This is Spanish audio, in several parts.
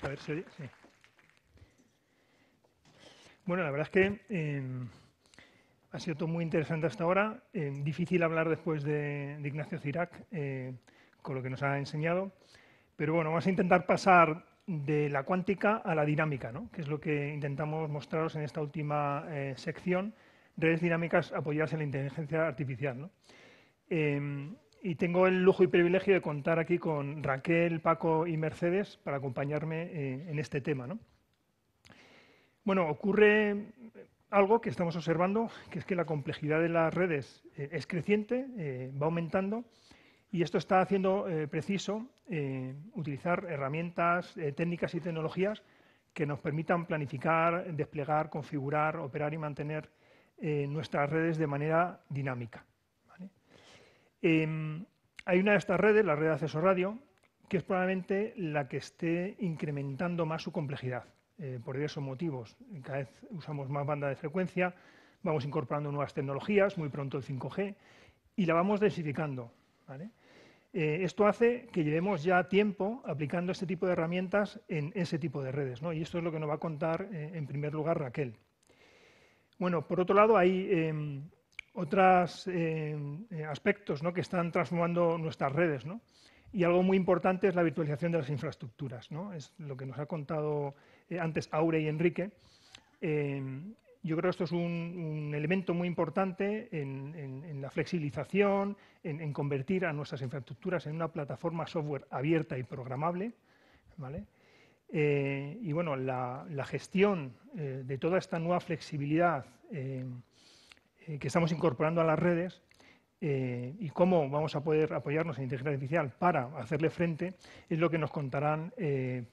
A ver si oye. Sí. Bueno, la verdad es que ha sido todo muy interesante hasta ahora. Difícil hablar después de Ignacio Cirac con lo que nos ha enseñado. Pero bueno, vamos a intentar pasar de la cuántica a la dinámica, ¿no? Que es lo que intentamos mostraros en esta última sección, redes dinámicas apoyadas en la inteligencia artificial, ¿no? Y tengo el lujo y privilegio de contar aquí con Raquel, Paco y Mercedes para acompañarme en este tema, ¿no? Bueno, ocurre algo que estamos observando, que es que la complejidad de las redes es creciente, va aumentando, y esto está haciendo preciso utilizar herramientas, técnicas y tecnologías que nos permitan planificar, desplegar, configurar, operar y mantener nuestras redes de manera dinámica, ¿vale? Hay una de estas redes, la red de acceso radio, que es probablemente la que esté incrementando más su complejidad, por diversos motivos. Cada vez usamos más banda de frecuencia, vamos incorporando nuevas tecnologías, muy pronto el 5G, y la vamos densificando, ¿vale? Esto hace que llevemos ya tiempo aplicando este tipo de herramientas en ese tipo de redes, ¿no? Y esto es lo que nos va a contar en primer lugar Raquel. Bueno, por otro lado hay otros aspectos, ¿no?, que están transformando nuestras redes, ¿no? Y algo muy importante es la virtualización de las infraestructuras, ¿no? Es lo que nos ha contado antes Aure y Enrique. Yo creo que esto es un elemento muy importante en la flexibilización, en convertir a nuestras infraestructuras en una plataforma software abierta y programable, ¿vale? Y bueno, la gestión de toda esta nueva flexibilidad que estamos incorporando a las redes y cómo vamos a poder apoyarnos en inteligencia artificial para hacerle frente es lo que nos contarán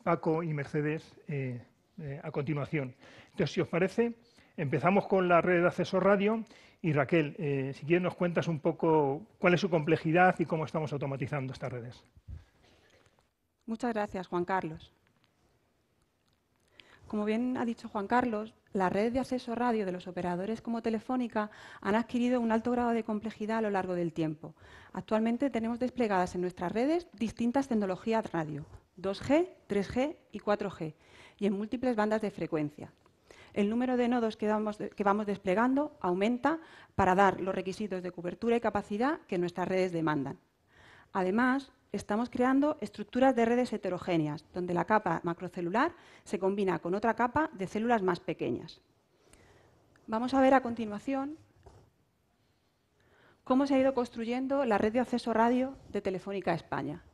Paco y Mercedes a continuación. Entonces, si os parece, empezamos con la red de acceso radio y Raquel, si quieres nos cuentas un poco cuál es su complejidad y cómo estamos automatizando estas redes. Muchas gracias, Juan Carlos. Como bien ha dicho Juan Carlos, las redes de acceso radio de los operadores como Telefónica han adquirido un alto grado de complejidad a lo largo del tiempo. Actualmente tenemos desplegadas en nuestras redes distintas tecnologías radio, 2G, 3G y 4G, y en múltiples bandas de frecuencia. El número de nodos que vamos desplegando aumenta para dar los requisitos de cobertura y capacidad que nuestras redes demandan. Además, estamos creando estructuras de redes heterogéneas, donde la capa macrocelular se combina con otra capa de células más pequeñas. Vamos a ver a continuación cómo se ha ido construyendo la red de acceso radio de Telefónica España.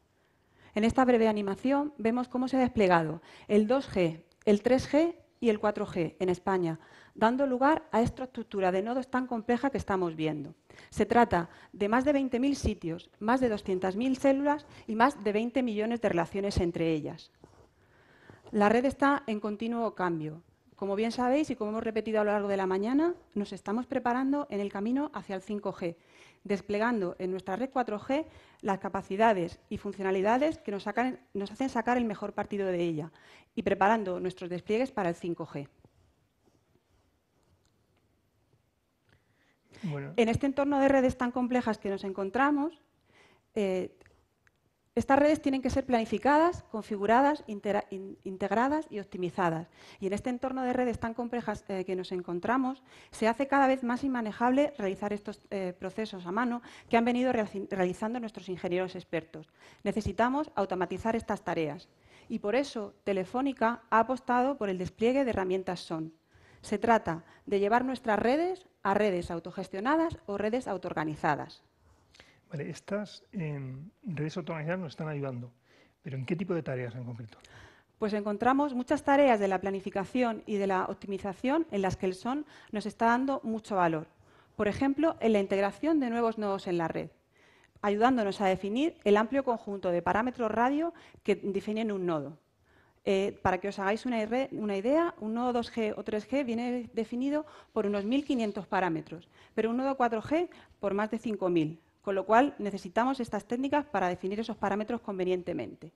En esta breve animación vemos cómo se ha desplegado el 2G, el 3G y el 4G en España, dando lugar a esta estructura de nodos tan compleja que estamos viendo. Se trata de más de 20.000 sitios, más de 200.000 células y más de 20 millones de relaciones entre ellas. La red está en continuo cambio. Como bien sabéis y como hemos repetido a lo largo de la mañana, nos estamos preparando en el camino hacia el 5G, desplegando en nuestra red 4G las capacidades y funcionalidades que nos hacen sacar el mejor partido de ella y preparando nuestros despliegues para el 5G. Bueno. En este entorno de redes tan complejas que nos encontramos, estas redes tienen que ser planificadas, configuradas, integradas y optimizadas. Y en este entorno de redes tan complejas que nos encontramos, se hace cada vez más inmanejable realizar estos procesos a mano que han venido realizando nuestros ingenieros expertos. Necesitamos automatizar estas tareas. Y por eso Telefónica ha apostado por el despliegue de herramientas SON. Se trata de llevar nuestras redes a redes autogestionadas o redes autoorganizadas. Vale, estas redes autoorganizadas nos están ayudando, pero ¿en qué tipo de tareas en concreto? Pues encontramos muchas tareas de la planificación y de la optimización en las que el SON nos está dando mucho valor. Por ejemplo, en la integración de nuevos nodos en la red, ayudándonos a definir el amplio conjunto de parámetros radio que definen un nodo. Para que os hagáis una idea, un nodo 2G o 3G viene definido por unos 1.500 parámetros, pero un nodo 4G por más de 5.000, con lo cual necesitamos estas técnicas para definir esos parámetros convenientemente.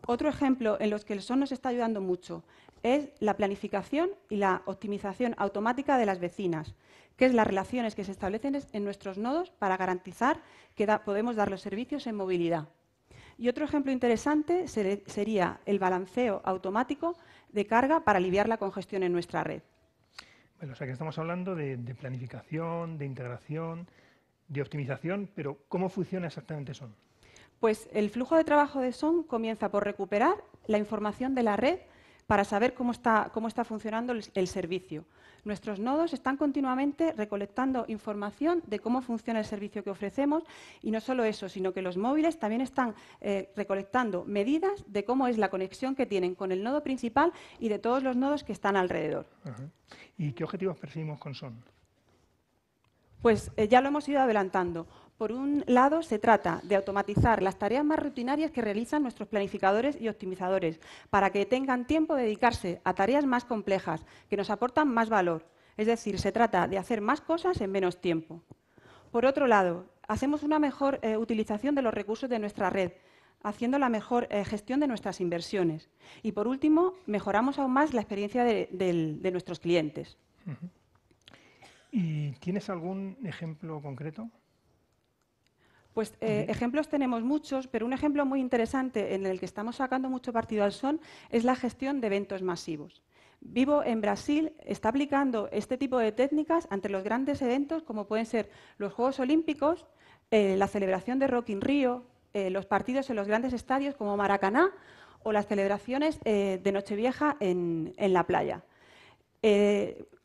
Otro ejemplo en los que el SON nos está ayudando mucho es la planificación y la optimización automática de las vecinas, que es las relaciones que se establecen en nuestros nodos para garantizar que podemos dar los servicios en movilidad. Y otro ejemplo interesante sería el balanceo automático de carga para aliviar la congestión en nuestra red. Bueno, o sea que estamos hablando de planificación, de integración, de optimización, pero ¿cómo funciona exactamente SON? Pues el flujo de trabajo de SON comienza por recuperar la información de la red para saber cómo está funcionando el servicio. Nuestros nodos están continuamente recolectando información de cómo funciona el servicio que ofrecemos y no solo eso, sino que los móviles también están recolectando medidas de cómo es la conexión que tienen con el nodo principal y de todos los nodos que están alrededor. Ajá. ¿Y qué objetivos perseguimos con SON? Pues ya lo hemos ido adelantando. Por un lado, se trata de automatizar las tareas más rutinarias que realizan nuestros planificadores y optimizadores para que tengan tiempo de dedicarse a tareas más complejas, que nos aportan más valor. Es decir, se trata de hacer más cosas en menos tiempo. Por otro lado, hacemos una mejor utilización de los recursos de nuestra red, haciendo la mejor gestión de nuestras inversiones. Y por último, mejoramos aún más la experiencia de nuestros clientes. Uh-huh. ¿Y tienes algún ejemplo concreto? Pues ejemplos tenemos muchos, pero un ejemplo muy interesante en el que estamos sacando mucho partido al SON es la gestión de eventos masivos. Vivo en Brasil está aplicando este tipo de técnicas ante los grandes eventos como pueden ser los Juegos Olímpicos, la celebración de Rock in Rio, los partidos en los grandes estadios como Maracaná o las celebraciones de Nochevieja en la playa.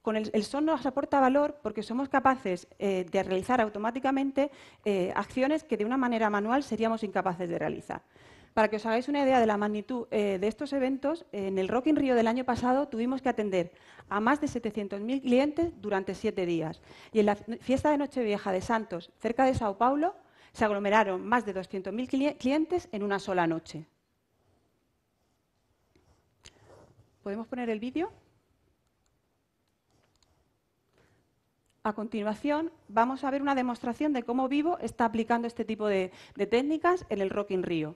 Con el SON nos aporta valor porque somos capaces de realizar automáticamente acciones que de una manera manual seríamos incapaces de realizar. Para que os hagáis una idea de la magnitud de estos eventos, en el Rock in Rio del año pasado tuvimos que atender a más de 700.000 clientes durante 7 días. Y en la fiesta de Nochevieja de Santos, cerca de Sao Paulo, se aglomeraron más de 200.000 clientes en una sola noche. ¿Podemos poner el vídeo? A continuación, vamos a ver una demostración de cómo Vivo está aplicando este tipo de técnicas en el Rock in Rio.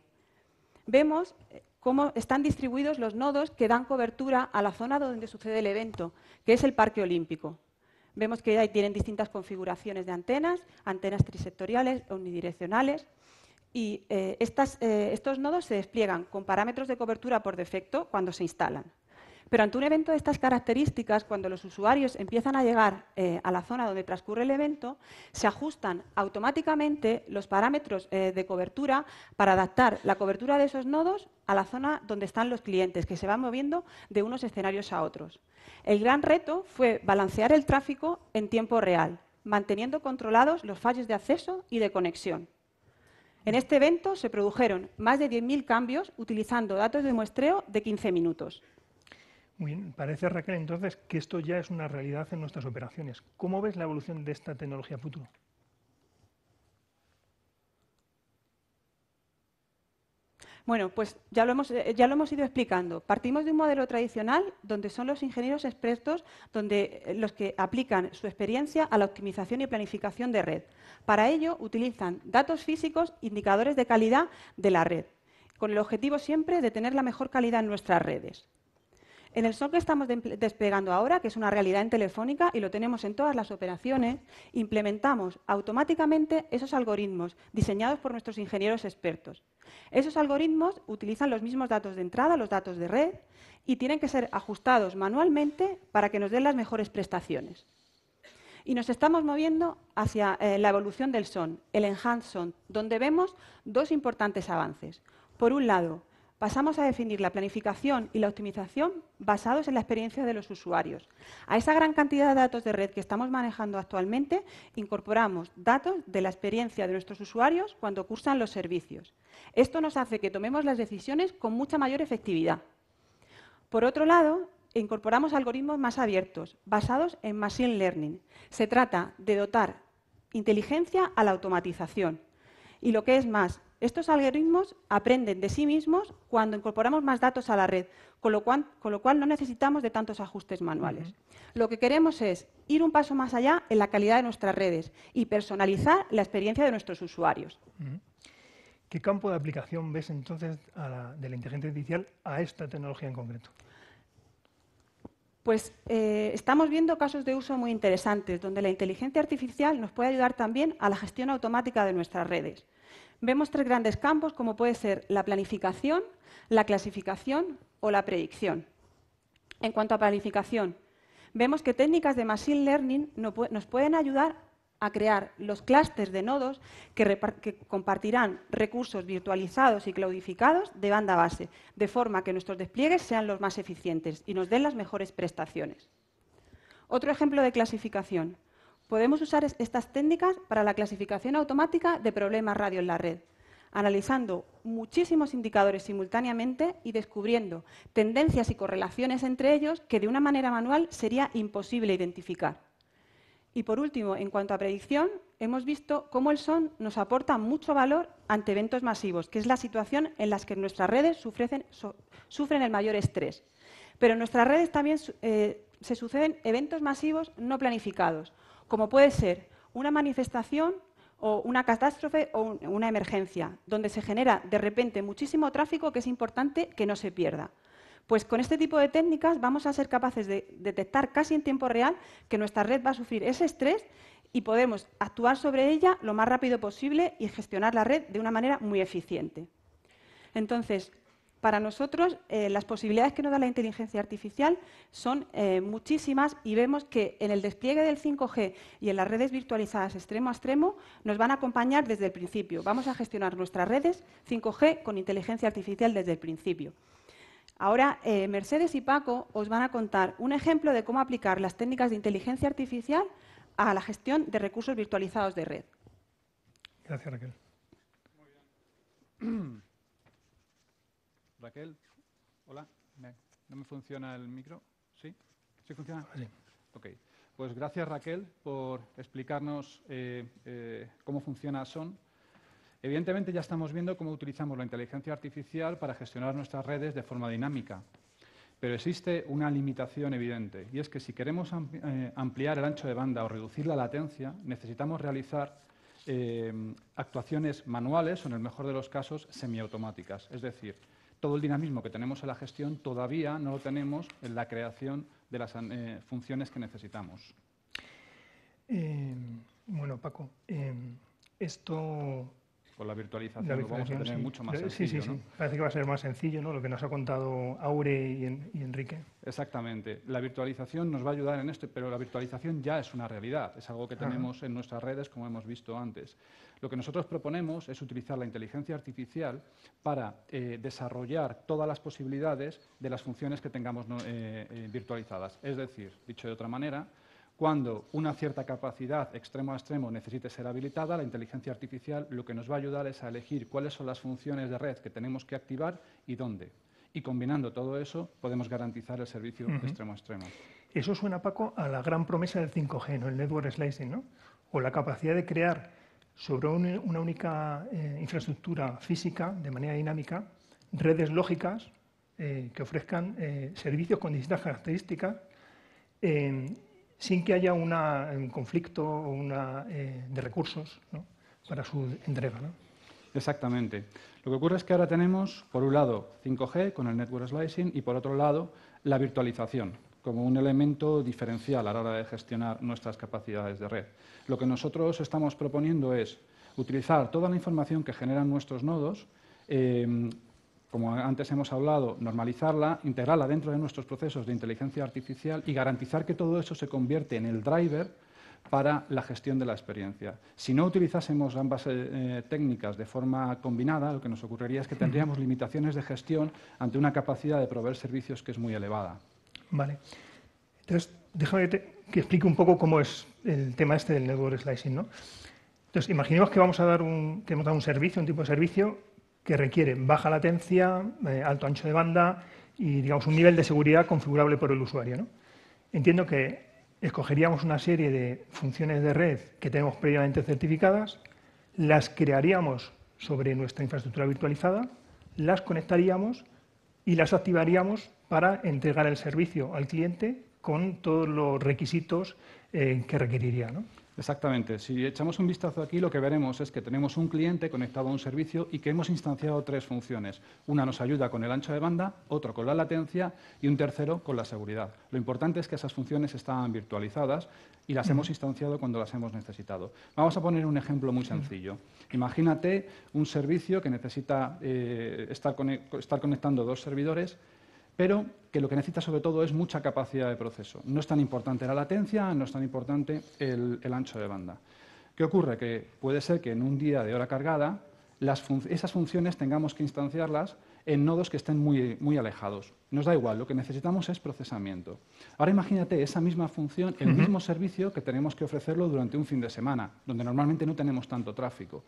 Vemos cómo están distribuidos los nodos que dan cobertura a la zona donde sucede el evento, que es el Parque Olímpico. Vemos que ahí tienen distintas configuraciones de antenas, antenas trisectoriales, omnidireccionales, y estos nodos se despliegan con parámetros de cobertura por defecto cuando se instalan. Pero ante un evento de estas características, cuando los usuarios empiezan a llegar a la zona donde transcurre el evento, se ajustan automáticamente los parámetros de cobertura para adaptar la cobertura de esos nodos a la zona donde están los clientes, que se van moviendo de unos escenarios a otros. El gran reto fue balancear el tráfico en tiempo real, manteniendo controlados los fallos de acceso y de conexión. En este evento se produjeron más de 10.000 cambios utilizando datos de muestreo de 15 minutos. Muy bien, parece, Raquel, entonces que esto ya es una realidad en nuestras operaciones. ¿Cómo ves la evolución de esta tecnología a futuro? Bueno, pues ya lo hemos ido explicando. Partimos de un modelo tradicional donde son los ingenieros expertos los que aplican su experiencia a la optimización y planificación de red. Para ello utilizan datos físicos, indicadores de calidad de la red, con el objetivo siempre de tener la mejor calidad en nuestras redes. En el SON que estamos desplegando ahora, que es una realidad en Telefónica y lo tenemos en todas las operaciones, implementamos automáticamente esos algoritmos diseñados por nuestros ingenieros expertos. Esos algoritmos utilizan los mismos datos de entrada, los datos de red, y tienen que ser ajustados manualmente para que nos den las mejores prestaciones. Y nos estamos moviendo hacia la evolución del SON, el Enhanced SON, donde vemos dos importantes avances. Por un lado, pasamos a definir la planificación y la optimización basados en la experiencia de los usuarios. A esa gran cantidad de datos de red que estamos manejando actualmente, incorporamos datos de la experiencia de nuestros usuarios cuando cursan los servicios. Esto nos hace que tomemos las decisiones con mucha mayor efectividad. Por otro lado, incorporamos algoritmos más abiertos, basados en Machine Learning. Se trata de dotar inteligencia a la automatización. Y lo que es más, estos algoritmos aprenden de sí mismos cuando incorporamos más datos a la red, con lo cual no necesitamos de tantos ajustes manuales. Lo que queremos es ir un paso más allá en la calidad de nuestras redes y personalizar la experiencia de nuestros usuarios. ¿Qué campo de aplicación ves entonces de la inteligencia artificial a esta tecnología en concreto? Pues estamos viendo casos de uso muy interesantes, donde la inteligencia artificial nos puede ayudar también a la gestión automática de nuestras redes. Vemos 3 grandes campos, como puede ser la planificación, la clasificación o la predicción. En cuanto a planificación, vemos que técnicas de Machine Learning nos pueden ayudar a crear los clústeres de nodos que compartirán recursos virtualizados y cloudificados de banda base, de forma que nuestros despliegues sean los más eficientes y nos den las mejores prestaciones. Otro ejemplo de clasificación. Podemos usar estas técnicas para la clasificación automática de problemas radio en la red, analizando muchísimos indicadores simultáneamente y descubriendo tendencias y correlaciones entre ellos que de una manera manual sería imposible identificar. Y por último, en cuanto a predicción, hemos visto cómo el SON nos aporta mucho valor ante eventos masivos, que es la situación en la que nuestras redes sufren el mayor estrés. Pero en nuestras redes también se suceden eventos masivos no planificados, como puede ser una manifestación o una catástrofe o una emergencia, donde se genera de repente muchísimo tráfico que es importante que no se pierda. Pues con este tipo de técnicas vamos a ser capaces de detectar casi en tiempo real que nuestra red va a sufrir ese estrés y podemos actuar sobre ella lo más rápido posible y gestionar la red de una manera muy eficiente. Entonces, para nosotros, las posibilidades que nos da la inteligencia artificial son muchísimas y vemos que en el despliegue del 5G y en las redes virtualizadas extremo a extremo nos van a acompañar desde el principio. Vamos a gestionar nuestras redes 5G con inteligencia artificial desde el principio. Ahora, Mercedes y Paco os van a contar un ejemplo de cómo aplicar las técnicas de inteligencia artificial a la gestión de recursos virtualizados de red. Gracias, Raquel. Muy bien. Raquel, hola. ¿No me funciona el micro? ¿Sí? ¿Sí funciona? Sí. Ok. Pues gracias, Raquel, por explicarnos cómo funciona SON. Evidentemente ya estamos viendo cómo utilizamos la inteligencia artificial para gestionar nuestras redes de forma dinámica, pero existe una limitación evidente, y es que si queremos ampliar el ancho de banda o reducir la latencia, necesitamos realizar actuaciones manuales o, en el mejor de los casos, semiautomáticas. Es decir, todo el dinamismo que tenemos en la gestión todavía no lo tenemos en la creación de las funciones que necesitamos. Bueno, Paco, esto... Con la virtualización lo vamos a tener mucho más sencillo, sí. ¿no? Parece que va a ser más sencillo, ¿no? Lo que nos ha contado Aure y Enrique. Exactamente. La virtualización nos va a ayudar en esto, pero la virtualización ya es una realidad. Es algo que tenemos en nuestras redes, como hemos visto antes. Lo que nosotros proponemos es utilizar la inteligencia artificial para desarrollar todas las posibilidades de las funciones que tengamos virtualizadas. Es decir, dicho de otra manera, cuando una cierta capacidad extremo a extremo necesite ser habilitada, la inteligencia artificial lo que nos va a ayudar es a elegir cuáles son las funciones de red que tenemos que activar y dónde. Y combinando todo eso, podemos garantizar el servicio extremo a extremo. Eso suena, Paco, a la gran promesa del 5G, ¿no? El network slicing, ¿no? O la capacidad de crear sobre una única infraestructura física, de manera dinámica, redes lógicas que ofrezcan servicios con distintas características sin que haya un conflicto de recursos, ¿no? Para su entrega, ¿no? Exactamente. Lo que ocurre es que ahora tenemos, por un lado, 5G con el network slicing y, por otro lado, la virtualización como un elemento diferencial a la hora de gestionar nuestras capacidades de red. Lo que nosotros estamos proponiendo es utilizar toda la información que generan nuestros nodos, como antes hemos hablado, normalizarla, integrarla dentro de nuestros procesos de inteligencia artificial y garantizar que todo eso se convierte en el driver para la gestión de la experiencia. Si no utilizásemos ambas técnicas de forma combinada, lo que nos ocurriría es que tendríamos limitaciones de gestión ante una capacidad de proveer servicios que es muy elevada. Vale. Entonces, déjame que explique un poco cómo es el tema este del network slicing, ¿no? Entonces, imaginemos que vamos a dar un servicio, un tipo de servicio que requiere baja latencia, alto ancho de banda y, digamos, un nivel de seguridad configurable por el usuario, ¿no? Entiendo que escogeríamos una serie de funciones de red que tenemos previamente certificadas, las crearíamos sobre nuestra infraestructura virtualizada, las conectaríamos y las activaríamos para entregar el servicio al cliente con todos los requisitos que requeriría, ¿no? Exactamente. Si echamos un vistazo aquí, lo que veremos es que tenemos un cliente conectado a un servicio y que hemos instanciado 3 funciones. Una nos ayuda con el ancho de banda, otro con la latencia y un tercero con la seguridad. Lo importante es que esas funciones estaban virtualizadas y las hemos instanciado cuando las hemos necesitado. Vamos a poner un ejemplo muy sencillo. Imagínate un servicio que necesita estar conectando 2 servidores, pero que lo que necesita sobre todo es mucha capacidad de proceso. No es tan importante la latencia, no es tan importante el ancho de banda. ¿Qué ocurre? Que puede ser que en un día de hora cargada esas funciones tengamos que instanciarlas en nodos que estén muy alejados. Nos da igual, lo que necesitamos es procesamiento. Ahora imagínate esa misma función, el mismo servicio que tenemos que ofrecerlo durante un fin de semana, donde normalmente no tenemos tanto tráfico.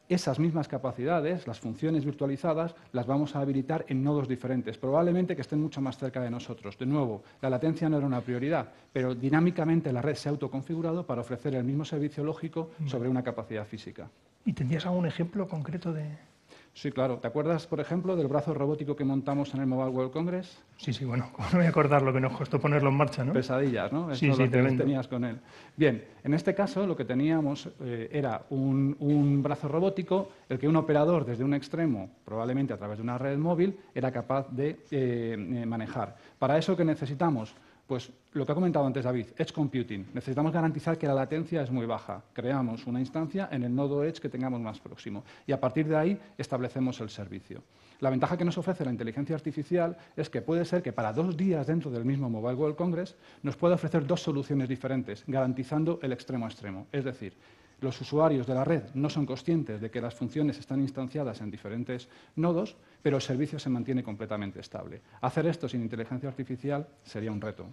Esas mismas capacidades, las funciones virtualizadas, las vamos a habilitar en nodos diferentes, probablemente que estén mucho más cerca de nosotros. De nuevo, la latencia no era una prioridad, pero dinámicamente la red se ha autoconfigurado para ofrecer el mismo servicio lógico sobre una capacidad física. ¿Y tendrías algún ejemplo concreto de...? Sí, claro. ¿Te acuerdas, por ejemplo, del brazo robótico que montamos en el Mobile World Congress? Sí, bueno, ¿cómo no voy a acordar lo que nos costó ponerlo en marcha, ¿no? Pesadillas, ¿no? Sí, lo que tremendo. tenías con él. Bien, en este caso lo que teníamos era un brazo robótico, el que un operador desde un extremo, probablemente a través de una red móvil, era capaz de manejar. Para eso, ¿qué necesitamos? Pues lo que ha comentado antes David, Edge Computing. Necesitamos garantizar que la latencia es muy baja. Creamos una instancia en el nodo Edge que tengamos más próximo y a partir de ahí establecemos el servicio. La ventaja que nos ofrece la inteligencia artificial es que puede ser que para 2 días dentro del mismo Mobile World Congress nos pueda ofrecer 2 soluciones diferentes, garantizando el extremo a extremo. Es decir, los usuarios de la red no son conscientes de que las funciones están instanciadas en diferentes nodos, pero el servicio se mantiene completamente estable. Hacer esto sin inteligencia artificial sería un reto.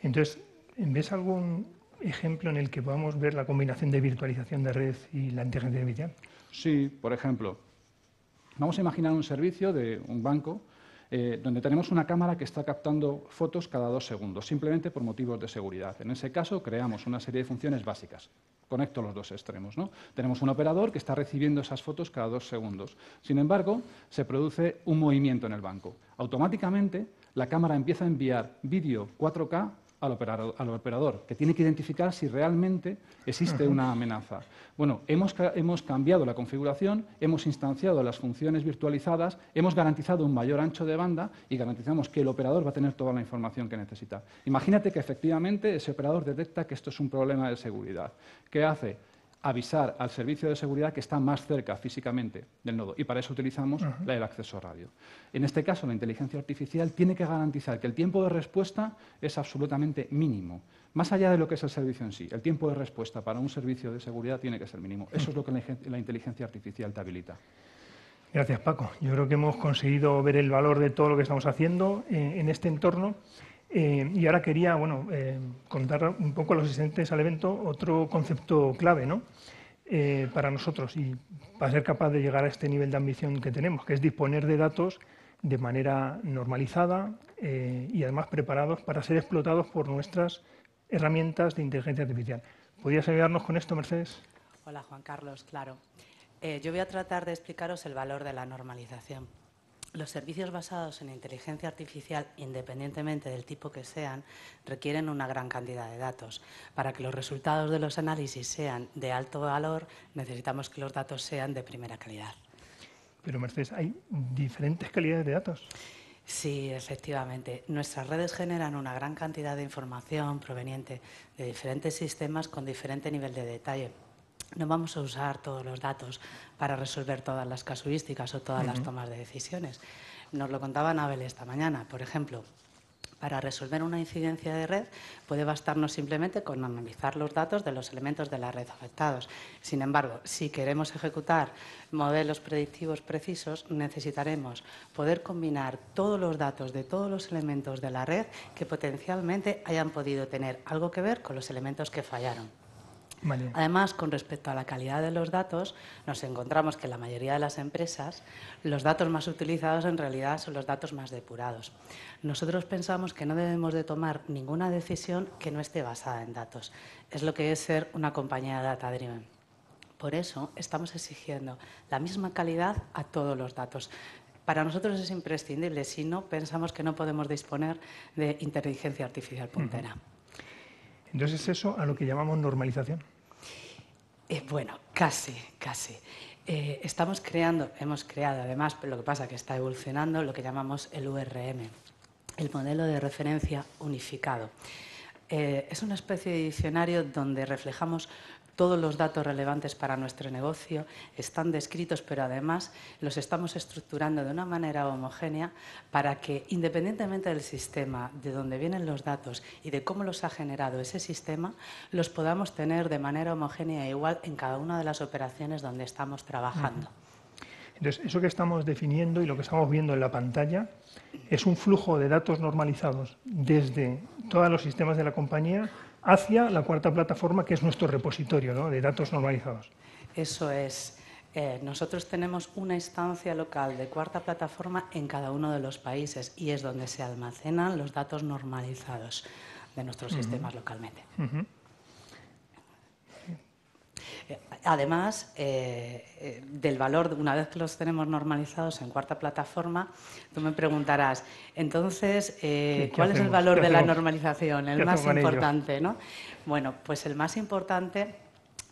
Entonces, ¿ves algún ejemplo en el que podamos ver la combinación de virtualización de red y la inteligencia artificial? Sí, por ejemplo, vamos a imaginar un servicio de un banco donde tenemos una cámara que está captando fotos cada 2 segundos, simplemente por motivos de seguridad. En ese caso, creamos una serie de funciones básicas. Conecto los 2 extremos, ¿no? Tenemos un operador que está recibiendo esas fotos cada 2 segundos. Sin embargo, se produce un movimiento en el banco. Automáticamente, la cámara empieza a enviar vídeo 4K al operador, que tiene que identificar si realmente existe una amenaza. Bueno, hemos cambiado la configuración, hemos instanciado las funciones virtualizadas, hemos garantizado un mayor ancho de banda y garantizamos que el operador va a tener toda la información que necesita. Imagínate que efectivamente ese operador detecta que esto es un problema de seguridad. ¿Qué hace? Avisar al servicio de seguridad que está más cerca físicamente del nodo y para eso utilizamos el acceso radio. En este caso, la inteligencia artificial tiene que garantizar que el tiempo de respuesta es absolutamente mínimo. Más allá de lo que es el servicio en sí, el tiempo de respuesta para un servicio de seguridad tiene que ser mínimo. Eso es lo que la inteligencia artificial te habilita. Gracias, Paco. Yo creo que hemos conseguido ver el valor de todo lo que estamos haciendo en este entorno. Y ahora quería contar un poco a los asistentes al evento otro concepto clave, ¿no? Para nosotros y para ser capaz de llegar a este nivel de ambición que tenemos, que es disponer de datos de manera normalizada y además preparados para ser explotados por nuestras herramientas de inteligencia artificial. ¿Podrías ayudarnos con esto, Mercedes? Hola, Juan Carlos, claro. Yo voy a tratar de explicaros el valor de la normalización. Los servicios basados en inteligencia artificial, independientemente del tipo que sean, requieren una gran cantidad de datos. Para que los resultados de los análisis sean de alto valor, necesitamos que los datos sean de primera calidad. Pero, Mercedes, ¿hay diferentes calidades de datos? Sí, efectivamente. Nuestras redes generan una gran cantidad de información proveniente de diferentes sistemas con diferente nivel de detalle. No vamos a usar todos los datos para resolver todas las casuísticas o todas las tomas de decisiones. Nos lo contaba Anabel esta mañana. Por ejemplo, para resolver una incidencia de red puede bastarnos simplemente con analizar los datos de los elementos de la red afectados. Sin embargo, si queremos ejecutar modelos predictivos precisos, necesitaremos poder combinar todos los datos de todos los elementos de la red que potencialmente hayan podido tener algo que ver con los elementos que fallaron. Vale. Además, con respecto a la calidad de los datos, nos encontramos que en la mayoría de las empresas los datos más utilizados en realidad son los datos más depurados. Nosotros pensamos que no debemos de tomar ninguna decisión que no esté basada en datos. Es lo que es ser una compañía data-driven. Por eso estamos exigiendo la misma calidad a todos los datos. Para nosotros es imprescindible, si no, pensamos que no podemos disponer de inteligencia artificial puntera. Entonces, ¿es eso a lo que llamamos normalización? Bueno, casi. Hemos creado además, lo que pasa es que está evolucionando, lo que llamamos el URM, el modelo de referencia unificado. Es una especie de diccionario donde reflejamos todos los datos relevantes para nuestro negocio, están descritos, pero además los estamos estructurando de una manera homogénea para que, independientemente del sistema, de dónde vienen los datos y de cómo los ha generado ese sistema, los podamos tener de manera homogénea e igual en cada una de las operaciones donde estamos trabajando. Entonces, eso que estamos definiendo y lo que estamos viendo en la pantalla es un flujo de datos normalizados desde todos los sistemas de la compañía hacia la cuarta plataforma, que es nuestro repositorio, ¿no?, de datos normalizados. Eso es. Nosotros tenemos una instancia local de cuarta plataforma en cada uno de los países y es donde se almacenan los datos normalizados de nuestros sistemas localmente. Además, del valor, una vez que los tenemos normalizados en cuarta plataforma, tú me preguntarás, entonces, ¿cuál es el valor de la normalización? El más importante, ¿no? Bueno, pues el más importante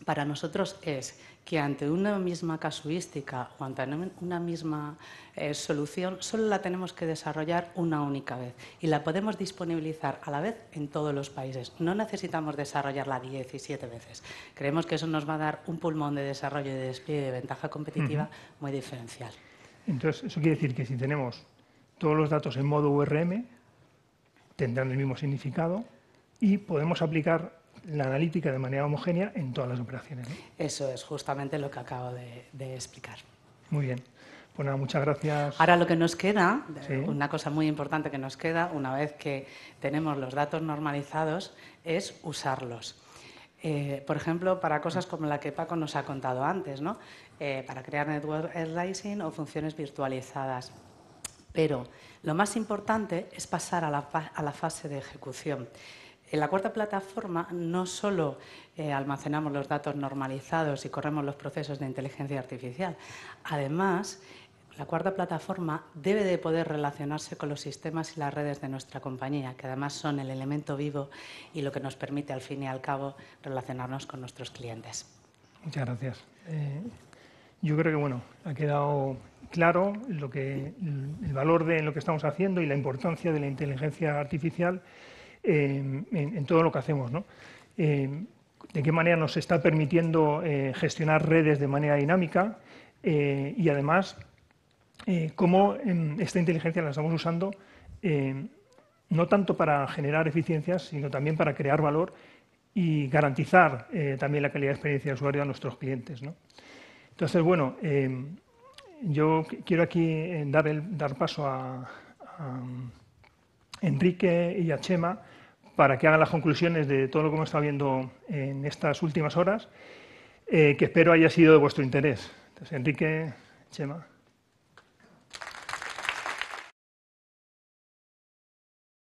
para nosotros es que ante una misma casuística o ante una misma solución, solo la tenemos que desarrollar una única vez y la podemos disponibilizar a la vez en todos los países. No necesitamos desarrollarla 17 veces. Creemos que eso nos va a dar un pulmón de desarrollo y de despliegue de ventaja competitiva muy diferencial. Entonces, eso quiere decir que si tenemos todos los datos en modo URM, tendrán el mismo significado y podemos aplicar la analítica de manera homogénea en todas las operaciones, ¿no? Eso es justamente lo que acabo de explicar. Muy bien. Pues nada, muchas gracias. Ahora lo que nos queda, sí, una cosa muy importante que nos queda, una vez que tenemos los datos normalizados, es usarlos. Por ejemplo, para cosas como la que Paco nos ha contado antes, ¿no? Para crear network slicing o funciones virtualizadas. Pero lo más importante es pasar a la fase de ejecución. En la cuarta plataforma no solo almacenamos los datos normalizados y corremos los procesos de inteligencia artificial. Además, la cuarta plataforma debe de poder relacionarse con los sistemas y las redes de nuestra compañía, que además son el elemento vivo y lo que nos permite, al fin y al cabo, relacionarnos con nuestros clientes. Muchas gracias. Yo creo que bueno, ha quedado claro el valor de lo que estamos haciendo y la importancia de la inteligencia artificial en todo lo que hacemos, ¿no? De qué manera nos está permitiendo gestionar redes de manera dinámica y además cómo esta inteligencia la estamos usando no tanto para generar eficiencias, sino también para crear valor y garantizar también la calidad de experiencia de usuario a nuestros clientes, ¿no? Entonces, bueno, yo quiero aquí dar paso a Enrique y a Chema para que hagan las conclusiones de todo lo que hemos estado viendo en estas últimas horas, que espero haya sido de vuestro interés. Entonces, Enrique, Chema.